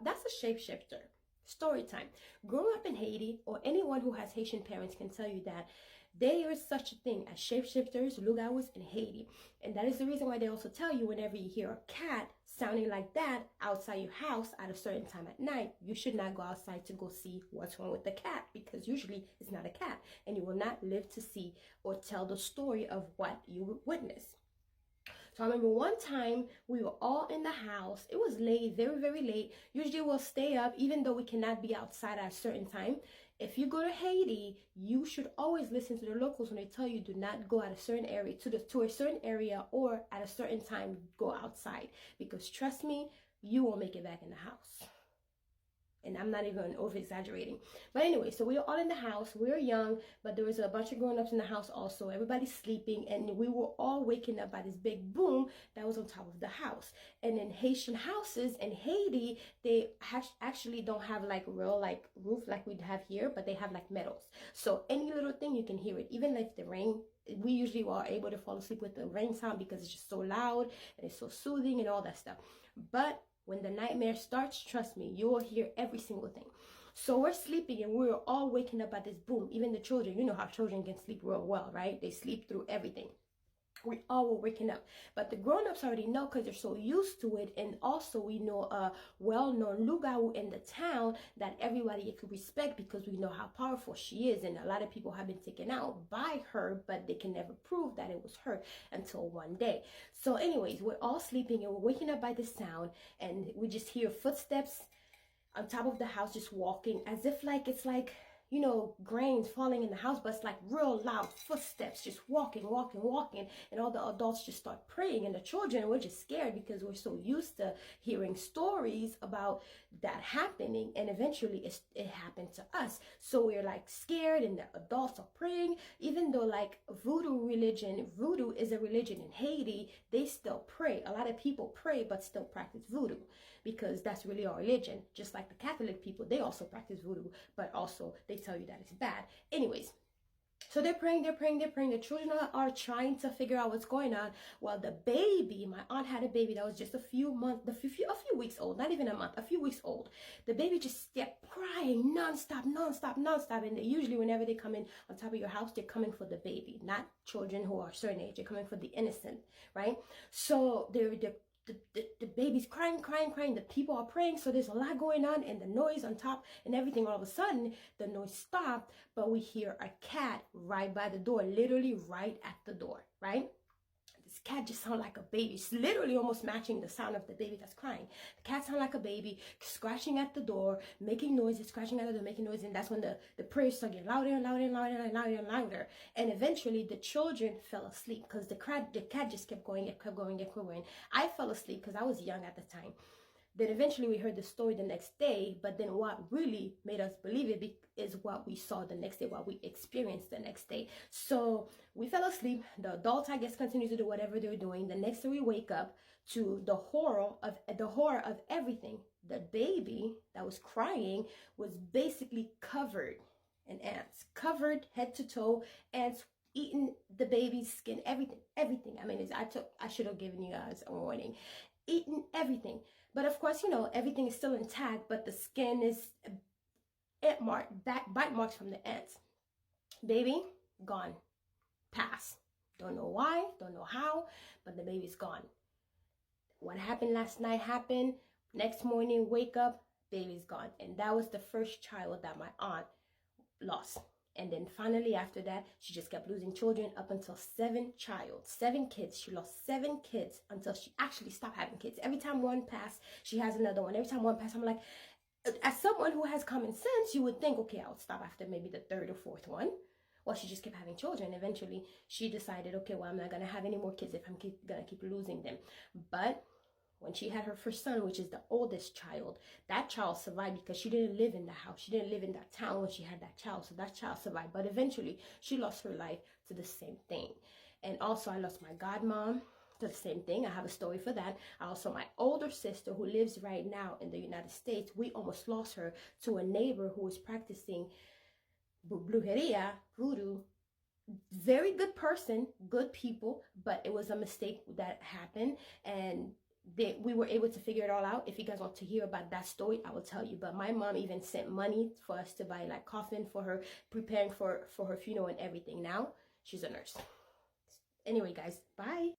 That's a shapeshifter. Story time. Growing up in Haiti, or anyone who has Haitian parents can tell you that there is such a thing as shapeshifters, loups in Haiti. And that is the reason why they also tell you whenever you hear a cat sounding like that outside your house at a certain time at night, you should not go outside to go see what's wrong with the cat, because usually it's not a cat and you will not live to see or tell the story of what you witnessed. So I remember one time we were all in the house. It was late, very, very late. Usually we'll stay up even though we cannot be outside at a certain time. If you go to Haiti, you should always listen to the locals when they tell you do not go at a certain area, to a certain area, or at a certain time go outside. Because trust me, you won't make it back in the house. And I'm not even over exaggerating. But anyway, so we were all in the house. We were young, but there was a bunch of grown-ups in the house also. Everybody's sleeping, and we were all waking up by this big boom that was on top of the house. And in Haitian houses in Haiti, they actually don't have like real like roof like we'd have here, but they have like metals. So any little thing you can hear it, even if the rain. We usually are able to fall asleep with the rain sound because it's just so loud and it's so soothing and all that stuff. But when the nightmare starts, trust me, you will hear every single thing. So we're sleeping and we're all waking up at this boom. Even the children, you know how children can sleep real well, right? They sleep through everything. We all were waking up, but the grown-ups already know because they're so used to it. And also we know a well-known lugau in the town that everybody can respect because we know how powerful she is, and a lot of people have been taken out by her, but they can never prove that it was her until one day. So anyways, we're all sleeping and we're waking up by the sound, and we just hear footsteps on top of the house just walking, as if like it's like, you know, grains falling in the house, but it's like real loud footsteps, just walking, and all the adults just start praying, and the children were just scared because we're so used to hearing stories about that happening, and eventually it happened to us. So we're like scared, and the adults are praying, even though like voodoo is a religion in Haiti, they still pray. A lot of people pray but still practice voodoo because that's really our religion. Just like the Catholic people, they also practice voodoo, but also they tell you that it's bad. Anyways, so they're praying. The children are trying to figure out what's going on. Well, the baby, my aunt had a baby that was just a few weeks old, not even a month, a few weeks old. The baby just kept crying nonstop. And they usually, whenever they come in on top of your house, they're coming for the baby, not children who are a certain age. They're coming for the innocent, right? So the baby's crying. The people are praying. So there's a lot going on, and the noise on top and everything. All of a sudden, the noise stopped, but we hear a cat right by the door, literally right at the door, right? This cat just sounds like a baby. It's literally almost matching the sound of the baby that's crying. The cat sounds like a baby, scratching at the door, making noises, scratching at the door, making noise. And that's when the prayers start getting louder and louder. And eventually the children fell asleep because the cat just kept going. I fell asleep because I was young at the time. Then eventually we heard the story the next day, but then what really made us believe it is what we saw the next day, what we experienced the next day. So we fell asleep. The adults, I guess, continue to do whatever they're doing. The next day we wake up to the horror of everything. The baby that was crying was basically covered in ants, covered head to toe, ants eating the baby's skin, everything. I mean, I should have given you guys a warning. Eating everything, but of course, you know, everything is still intact, but the skin is bite marks from the ants. Baby gone, pass. Don't know why, don't know how, but the baby's gone. What happened last night happened. Next morning, wake up, baby's gone. And that was the first child that my aunt lost. And then finally after that, she just kept losing children up until 7 kids. She lost 7 kids until she actually stopped having kids. Every time one passed, she has another one. Every time one passed, I'm like, as someone who has common sense, you would think, okay, I would stop after maybe the 3rd or 4th one. Well, she just kept having children. Eventually, she decided, okay, well, I'm not going to have any more kids if I'm going to keep losing them. But when she had her first son, which is the oldest child, that child survived because she didn't live in the house. She didn't live in that town when she had that child. So that child survived. But eventually, she lost her life to the same thing. And also, I lost my godmom to the same thing. I have a story for that. Also, my older sister who lives right now in the United States, we almost lost her to a neighbor who was practicing brujeria, voodoo, very good person, good people, but it was a mistake that happened, and we were able to figure it all out. If you guys want to hear about that story, I will tell you. But my mom even sent money for us to buy like coffin for her, preparing for her funeral and everything. Now she's a nurse. Anyway, guys, bye.